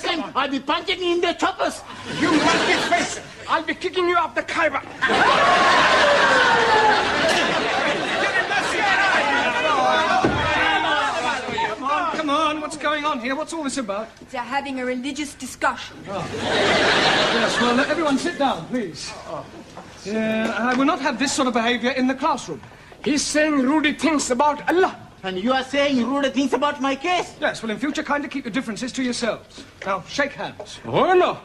time, I'll be punching you in the choppers. You monkey face! I'll be kicking you up the Khyber. Come on, what's going on here? What's all this about? They're having a religious discussion. Yes, well, everyone sit down, please. Yeah, I will not have this sort of behavior in the classroom. He's saying rude things about Allah. And you are saying rude things about my case? Yes, well, in future, kindly keep your differences to yourselves. Now, shake hands. Oh, no.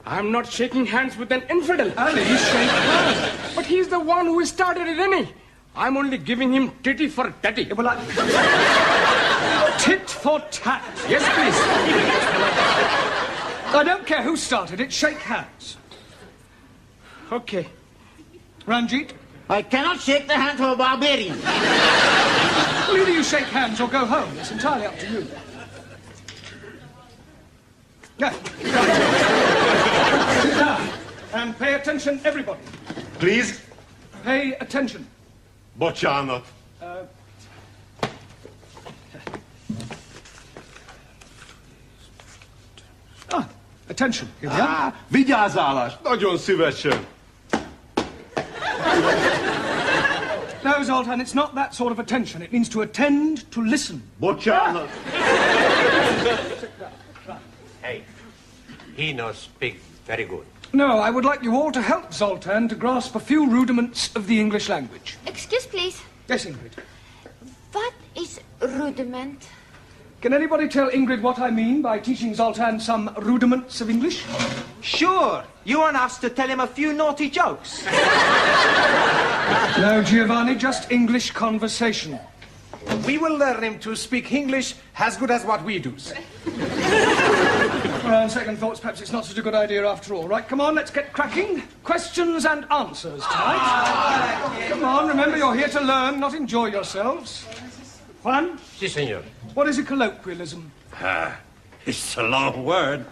I'm not shaking hands with an infidel. Ali, shake hands. But he's the one who started it, isn't he? I'm only giving him titty for tatty. Well, tit for tat. Yes, please. I don't care who started it. Shake hands. Okay. Ranjit? I cannot shake the hand of a barbarian. Well, either you shake hands or go home. It's entirely up to you. Yeah. Sit down. And pay attention, everybody. Please? Pay attention. Bocsánat. Attention. Here we are. Vigyázálás. Nagyon szívesen. No, Zoltan, it's not that sort of attention. It means to attend, to listen. Bocsánat. Hey, he knows speak very good. No, I would like you all to help Zoltan to grasp a few rudiments of the English language. Excuse, please. Yes, Ingrid. What is rudiment? Can anybody tell Ingrid what I mean by teaching Zoltan some rudiments of English? Sure. You want us to tell him a few naughty jokes. No, Giovanni, just English conversation. We will learn him to speak English as good as what we do. Well, on second thoughts, perhaps it's not such a good idea after all. Right, come on, let's get cracking. Questions and answers tonight. Come on, remember you're here to learn, not enjoy yourselves. Juan? Si, senor. What is a colloquialism? It's a long word.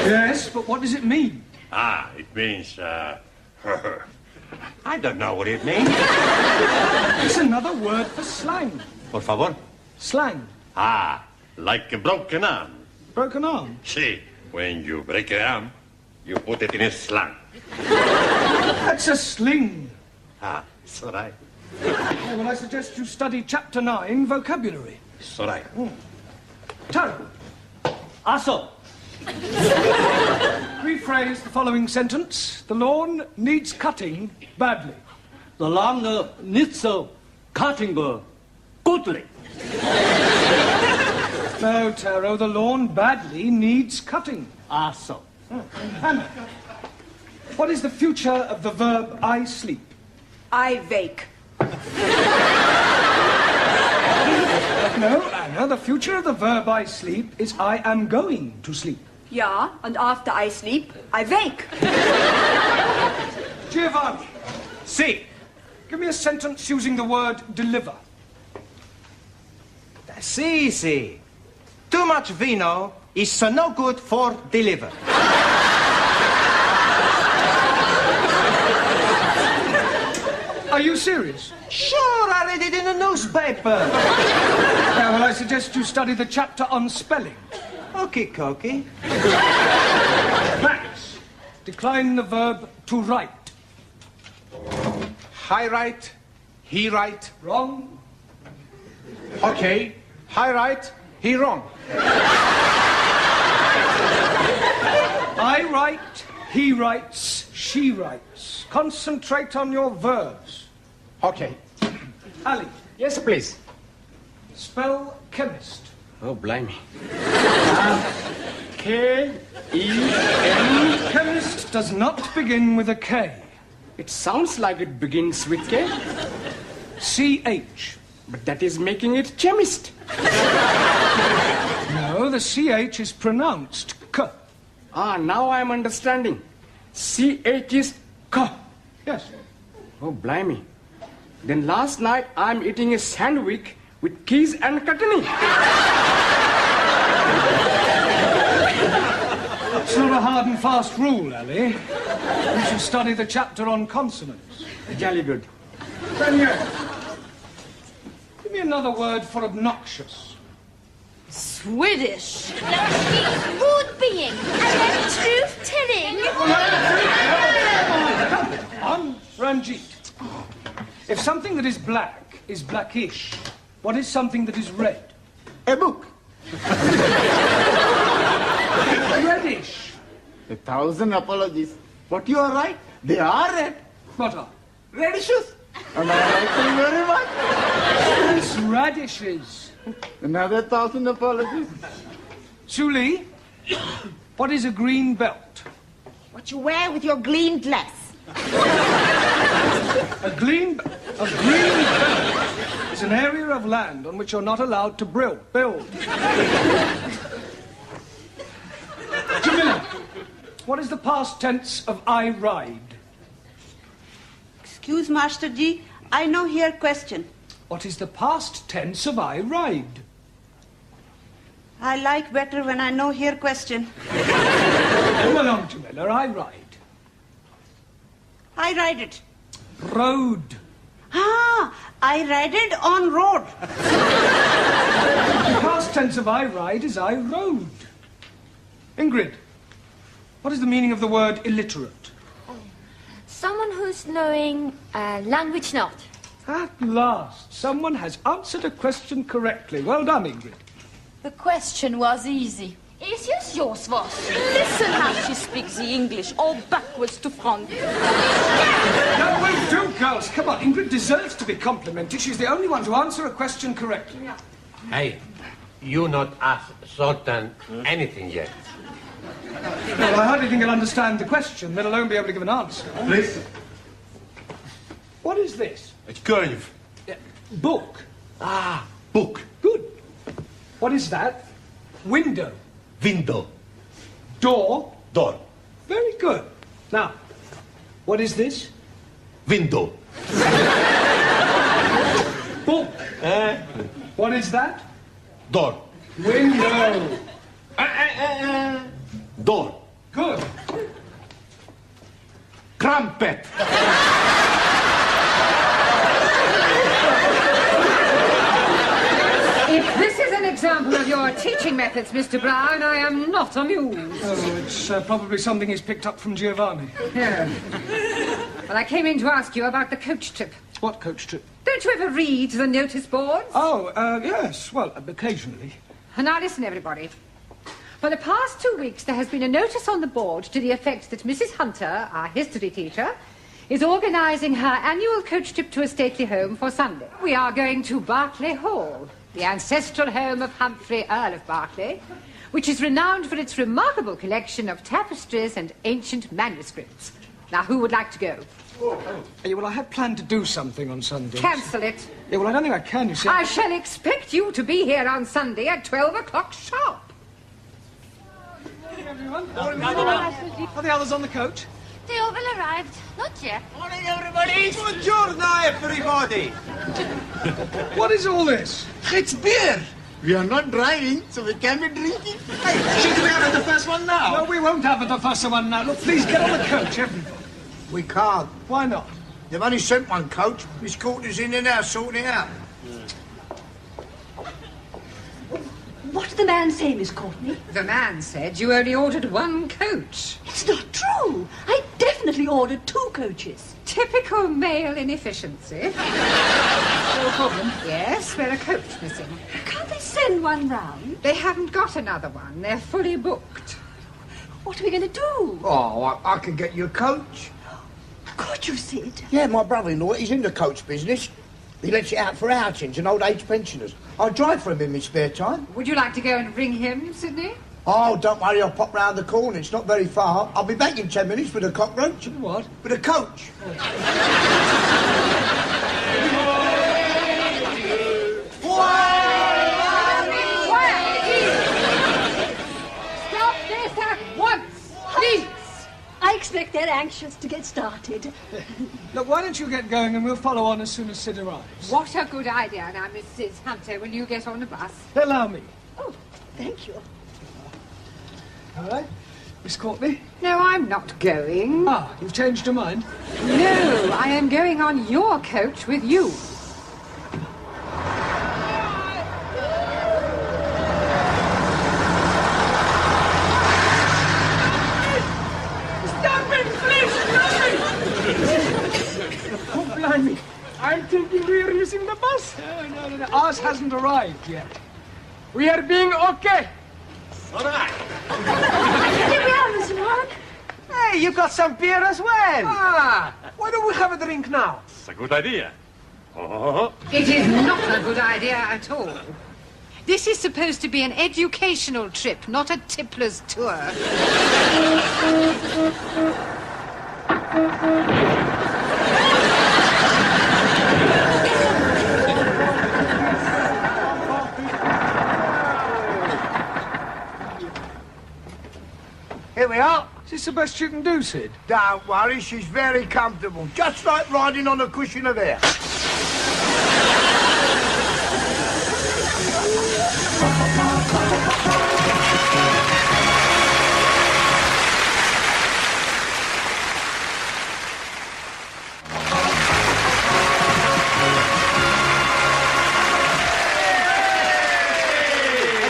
Yes, but what does it mean? It means, I don't know what it means. It's another word for slang. Por favor. Slang. Like a broken arm. Broken arm. See, when you break an arm, you put it in a sling. That's a sling. It's all right. Okay, well, I suggest you study Chapter 9, vocabulary. It's all right. Taro. Aso. Rephrase the following sentence. The lawn needs cutting badly. The lawn needs cutting goodly. No, Taro, the lawn badly needs cutting. Aso. Hannah, what is the future of the verb I sleep? I wake. No, Anna, the future of the verb I sleep is I am going to sleep. Yeah, and after I sleep, I wake. Giovanni, Si. give me a sentence using the word deliver. Si. Too much vino is no good for deliver. Are you serious? Sure, I read it in the newspaper. Yeah, well, I suggest you study the chapter on spelling. Okie dokie. Max, decline the verb to write. I write, he write. Wrong. Okay, I write, he wrong. I write, he writes, she writes. Concentrate on your verbs. Okay. Ali, Yes, please. spell chemist. Oh, blimey. K-E-M. Chemist does not begin with a K. It sounds like it begins with K, C-H. but that is making it chemist. No, the CH is pronounced K. Now I am understanding. C-H is K. Yes. Oh, blimey. Then last night I'm eating a sandwich with keys and chutney. It's not a hard and fast rule, Ali. You should study the chapter on consonants. Jolly good. Daniel, give me another word for obnoxious. Swedish. Rude being. And then truth-telling. On, Ranjit. If something that is black is blackish, what is something that is red? A book. Reddish. 1,000 apologies. But you are right. They are red. What are? Radishes. And I like them very much. It's radishes. Another 1,000 apologies. Suli, what is a green belt? What you wear with your green dress. A green belt is an area of land on which you're not allowed to build. Jamila, what is the past tense of I ride? Excuse, Master Ji, I know here question. What is the past tense of I ride? I like better when I know here question. Come along, Jamila, I ride. I ride it. Road. Ah, I ride it on road. The past tense of I ride is I rode. Ingrid, what is the meaning of the word illiterate? Someone who's knowing language not. At last, someone has answered a question correctly. Well done, Ingrid. The question was easy. Easiest yours was. Listen how she speaks the English, all backwards to front. That will do, girls. Come on, Ingrid deserves to be complimented. She's the only one to answer a question correctly. Hey, you not asked Sultan anything yet. Well, I hardly think he'll understand the question, let alone be able to give an answer. Please. What is this? A curve. Book. Book. Good. What is that? Window. Window. Door. Door. Very good. Now, what is this? Window. Book. What is that? Door. Window. Door. Good. Crumpet. If this is an example of your teaching methods, Mr. Brown, I am not amused. Oh, it's probably something he's picked up from Giovanni. Yeah. Well, I came in to ask you about the coach trip. What coach trip? Don't you ever read the notice boards? Oh, yes. Well, occasionally. Now listen, everybody. For the past 2 weeks, there has been a notice on the board to the effect that Mrs. Hunter, our history teacher, is organising her annual coach trip to a stately home for Sunday. We are going to Berkeley Hall, the ancestral home of Humphrey, Earl of Berkeley, which is renowned for its remarkable collection of tapestries and ancient manuscripts. Now, who would like to go? Yeah, well, I had planned to do something on Sunday. Cancel it. Yeah, well, I don't think I can, you see. I shall expect you to be here on Sunday at 12 o'clock sharp. Morning, everyone. Are the others on the coach? They all well arrived. Not yet. Morning, everybody. Buongiorno, everybody. What is all this? It's beer. We are not driving, so we can be drinking. Hey, should we have the first one now? No, we won't have the fuss one now. Look, please get on the coach, everybody. We can't. Why not? They've only sent one coach. Miss Courtney's in there now, sorting it out. What did the man say, Miss Courtney? The man said you only ordered one coach. It's not true. I definitely ordered 2 coaches. Typical male inefficiency. No problem. Yes, we're a coach missing. Can't they send one round? They haven't got another one. They're fully booked. What are we going to do? Oh, I can get you a coach. Could you, Sid? Yeah, my brother-in-law, he's in the coach business. He lets it out for outings and old age pensioners. I drive for him in my spare time. Would you like to go and ring him, Sidney? Oh, don't worry, I'll pop round the corner. It's not very far. I'll be back in 10 minutes with a cockroach. What? With a coach. Stop this at once, please! I expect they're anxious to get started. Look, why don't you get going and we'll follow on as soon as Sid arrives. What a good idea. Now, Mrs. Hunter, will you get on the bus? Allow me. Oh, thank you. All right. Miss Courtney? No, I'm not going. Ah, you've changed your mind? No, I am going on your coach with you. arrived yet. We are being okay. All right. Here we are, Mr. Brown. Hey, you got some beer as well. Ah, why don't we have a drink now? It's a good idea. Oh. It is not a good idea at all. This is supposed to be an educational trip, not a tippler's tour. Here we are. Is this the best you can do, Sid? Don't worry, she's very comfortable. Just like riding on a cushion of air.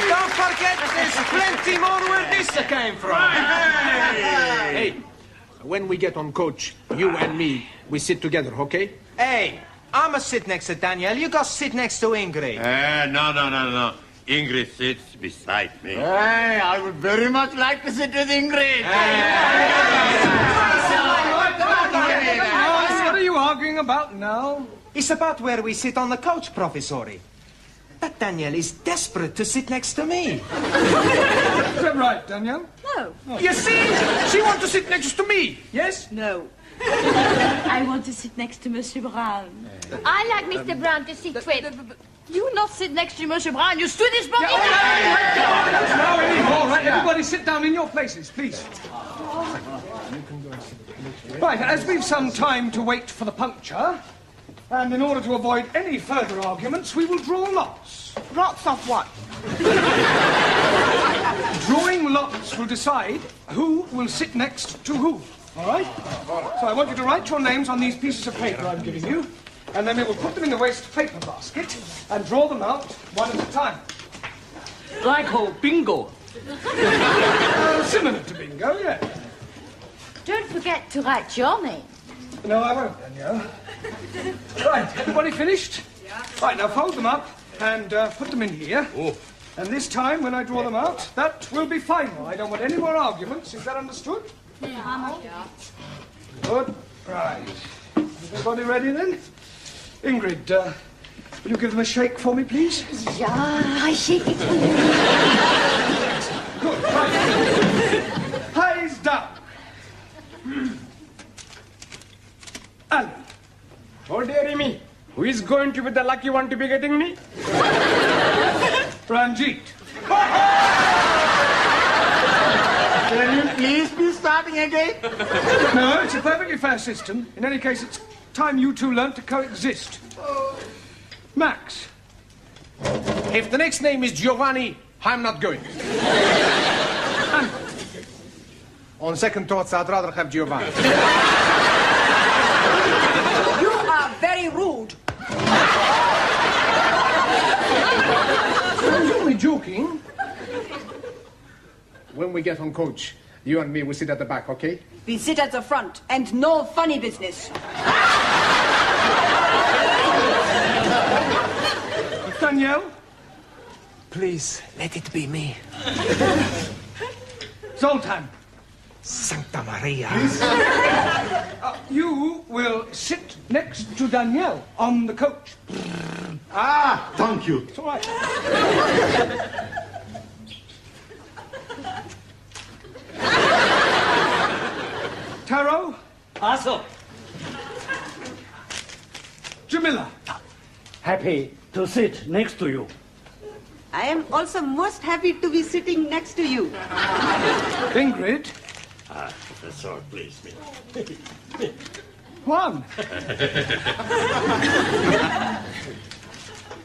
Don't forget, there's plenty more where this came from. Hey, when we get on coach, you and me, we sit together, okay? Hey, I'ma sit next to Daniel. You go sit next to Ingrid. No. Ingrid sits beside me. Hey, I would very much like to sit with Ingrid. What are you arguing about now? It's about where we sit on the couch, Professori. But Daniel is desperate to sit next to me. Is that right, Danielle? No. You see? She wants to sit next to me. Yes? No. I want to sit next to Monsieur Brown. I like Mr. Brown to sit with. You not sit next to Monsieur Brown. You stood this body. Now anymore, right? Everybody sit down in your places, please. Right, as we've some time to wait for the puncture, and in order to avoid any further arguments, we will draw lots. Lots of what? Drawing lots will decide who will sit next to who. All right? So I want you to write your names on these pieces of paper I'm giving you, and then we will put them in the waste paper basket and draw them out one at a time. Like bingo. Similar to bingo, yeah. Don't forget to write your name. No, I won't, Danielle. Right, everybody finished? Yeah. Right, now fold them up and put them in here. Oh. And this time, when I draw them out, that will be final. I don't want any more arguments. Is that understood? Yeah. Good. Right. Is everybody ready then? Ingrid, will you give them a shake for me, please? Yeah, I shake it for you. Good. Right. Eyes down. Alan. Oh, dearie me. Who is going to be the lucky one to be getting me? Ranjit. Can you please be starting again? No, it's a perfectly fair system. In any case, it's time you two learnt to coexist. Max. If the next name is Giovanni, I'm not going. On second thoughts, I'd rather have Giovanni. You are very rude. I was only joking. When we get on coach, you and me will sit at the back, okay? We sit at the front, and no funny business. Danielle. Please, let it be me. Zoltan. Santa Maria. You will sit next to Danielle on the coach. Ah, thank you. It's all right. Taro. Also, Jamila. happy to sit next to you. I am also most happy to be sitting next to you. Ingrid. Professor, please me. Juan.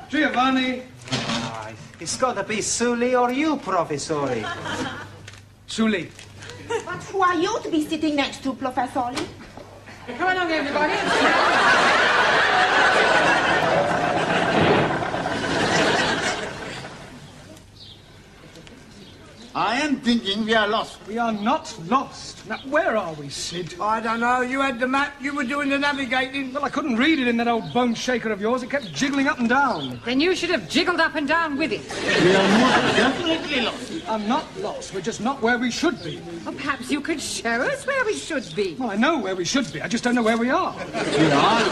Giovanni. It's gotta be Sully or you, Professori. Sully. But who are you to be sitting next to, Professor? Come along, everybody. I am thinking we are lost. We are not lost. Now, where are we, Sid? I don't know. You had the map. You were doing the navigating. Well, I couldn't read it in that old bone shaker of yours. It kept jiggling up and down. Then you should have jiggled up and down with it. We are most definitely lost. I'm not lost. We're just not where we should be. Or perhaps you could show us where we should be. Well, I know where we should be. I just don't know where we are. We are.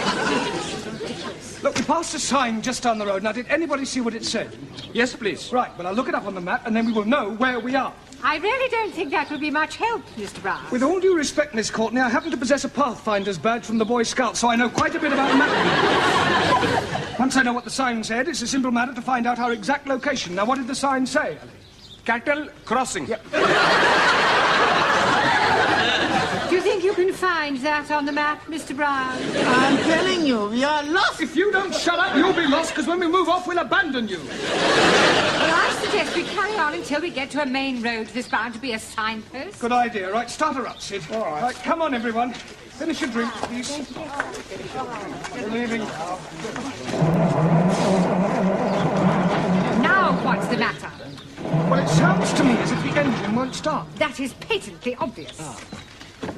Look, we passed a sign just down the road. Now, did anybody see what it said? Yes, please. Right, well, I'll look it up on the map, and then we will know where we are. I really don't think that would be much help, Mr. Brown. With all due respect, Miss Courtney, I happen to possess a Pathfinder's badge from the Boy Scouts, so I know quite a bit about mapping. Once I know what the sign said, it's a simple matter to find out our exact location. Now, what did the sign say? Cattle crossing. Yep. Do you think you can find that on the map, Mr. Brown? I'm telling you, we are lost. If you don't shut up, you'll be lost, because when we move off, we'll abandon you. Well, I suggest we carry on until we get to a main road. There's bound to be a signpost. Good idea. Right, start her up, Sid. All right. Right, come on, everyone. Finish your drink, please. We're leaving now. Now what's the matter? Well, it sounds to me as if the engine won't start. That is patently obvious.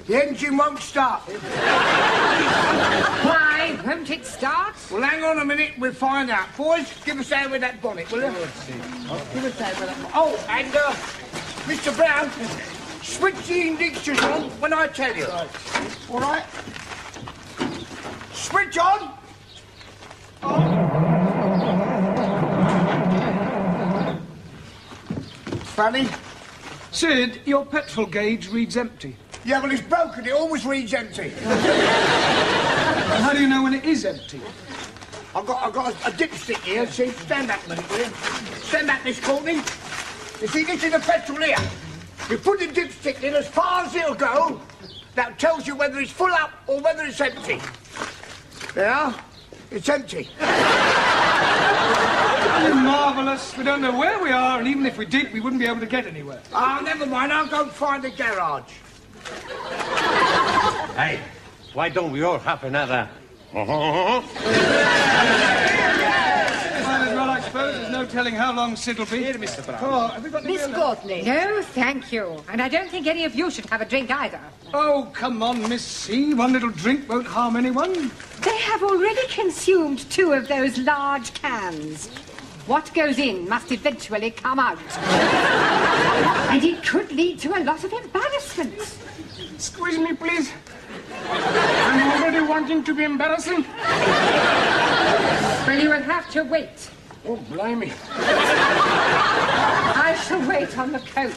The engine won't start. Why won't it start? Well, hang on a minute. We'll find out. Boys, give us a hand with that bonnet, will you? Give us a hand with that bonnet. Oh, and, Mr. Brown, switch the indicators on when I tell you. All right? Switch on. Funny. Sid, your petrol gauge reads empty. Yeah, well, it's broken. It always reads empty. How do you know when it is empty? I've got a dipstick here. See, stand back a minute, will you? Stand back, Miss Courtney. You see, this is the petrol here. You put the dipstick in as far as it'll go. That tells you whether it's full up or whether it's empty. There, it's empty. Marvellous. We don't know where we are, and even if we did, we wouldn't be able to get anywhere. Ah, never mind. I'll go and find the garage. Hey, why don't we all have another? Well, I suppose there's no telling how long Sid'll be. Here, Mr. Brown. Oh, have we got any Miss Courtney. No, thank you. And I don't think any of you should have a drink either. Oh, come on, Miss C. One little drink won't harm anyone. They have already consumed 2 of those large cans. What goes in must eventually come out. And it could lead to a lot of embarrassment. Excuse me, please. I'm already wanting to be embarrassing. Well, you will have to wait. Oh, blimey. I shall wait on the coach.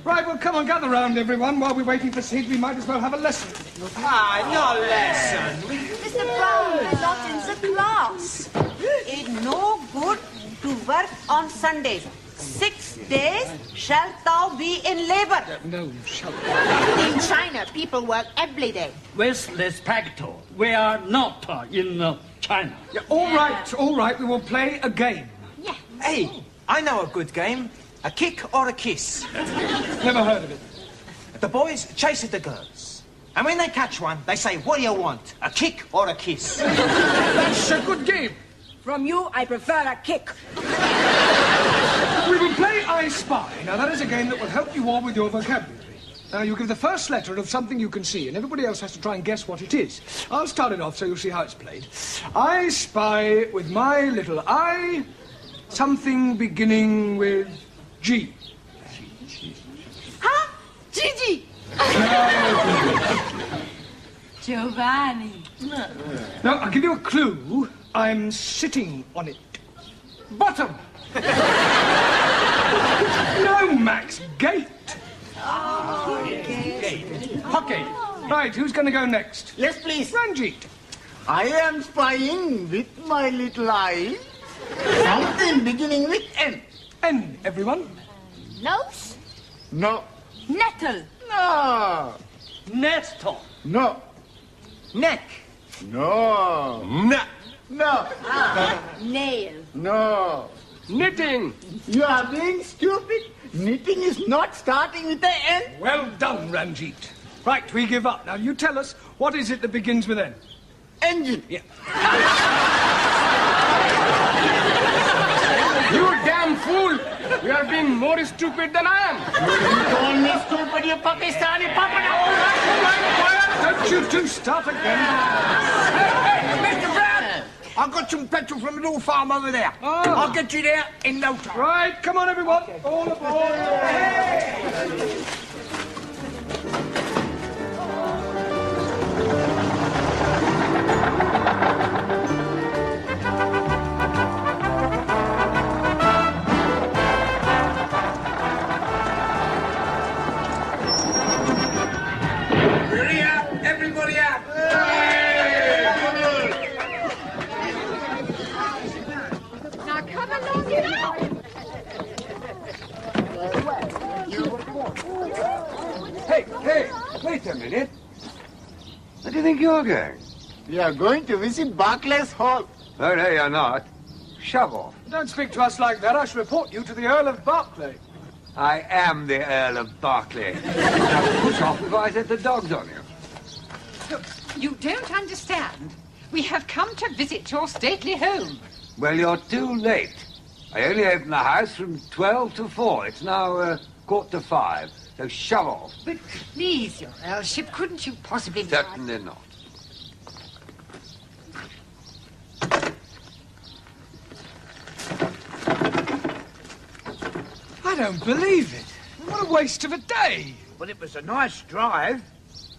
Right, well, come on, gather round, everyone. While we're waiting for Sid, we might as well have a lesson. Ah, no lesson. Mr. Brown, we're not in the class. It's no good to work on Sundays. 6 days shalt thou be in labor. No, shut up. In China, people work every day. With respect, we are not in China. Yeah, all right, we will play a game. Yeah. Hey, I know a good game. A kick or a kiss. Never heard of it. The boys chase the girls. And when they catch one, they say, what do you want? A kick or a kiss? That's a good game. From you, I prefer a kick. We will play I Spy. Now, that is a game that will help you all with your vocabulary. Now, you give the first letter of something you can see, and everybody else has to try and guess what it is. I'll start it off so you'll see how it's played. I spy with my little eye something beginning with G. Huh? Gigi. Giovanni. Now, I'll give you a clue. I'm sitting on it. Bottom. No, Max. Gate. Okay. Right, who's going to go next? Yes, please. Ranjit. I am spying with my little eye something beginning with N. N, everyone. Nose. No. Nettle. No. Nesto. No. Neck. No. No. No. Nail. No. Knitting. You are being stupid. Knitting is not starting with the N. Well done, Ranjit. Right, we give up. Now, you tell us, what is it that begins with N? Engine. Yeah. You damn fool. You are being more stupid than I am. You call me stupid, you Pakistani puppet. All right, quiet. Don't you two start again. Hey, Mr. Brown! I've got some petrol from an old farm over there. Oh. I'll get you there in no time. Right, come on, everyone. All aboard. Hurry up, everybody up. Now come along, you know. Hey, wait a minute. Where do you think you're going? We are going to visit Barclays Hall. Oh, no, you're not. Shove off. Don't speak to us like that. I shall report you to the Earl of Berkeley. I am the Earl of Berkeley. Now, push off if I set the dogs on you. Look, you don't understand. We have come to visit your stately home. Well, you're too late. I only open the house from 12 to 4. It's now 4:45. So shove off. But please, your Earlship, couldn't you possibly... Certainly not. I don't believe it. What a waste of a day. Well, it was a nice drive.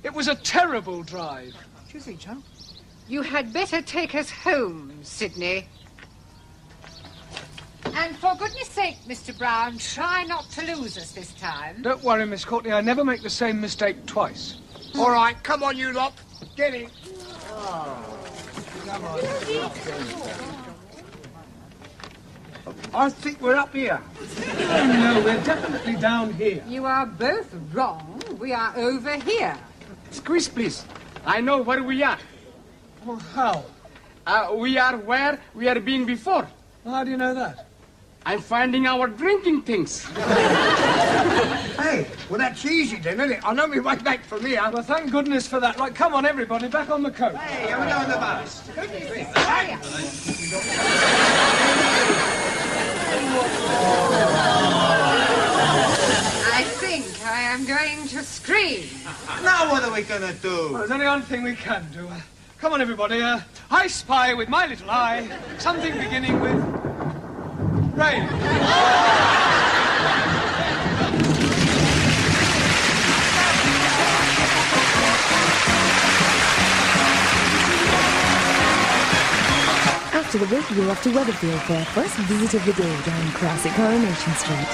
It was a terrible drive. Do you think so? You had better take us home, Sidney. And for goodness sake, Mr. Brown, try not to lose us this time. Don't worry, Miss Courtney. I never make the same mistake twice. All right, come on, you lot. Get in. I think we're up here. No, we're definitely down here. You are both wrong. We are over here. Squeeze, please. I know where we are. Well, how? We are where we are being before. How do you know that? I'm finding our drinking things. Hey, well, that's easy then, isn't it? I know my way back from here. Well, thank goodness for that. Right, come on, everybody, back on the coach. Hey, are we on the bus? I think I am going to scream. Now what are we gonna do? Well, there's only one thing we can do. Come on, everybody. I spy with my little eye something beginning with rain. After the break, we're off to Weatherfield for our first visit of the day down classic Coronation Street.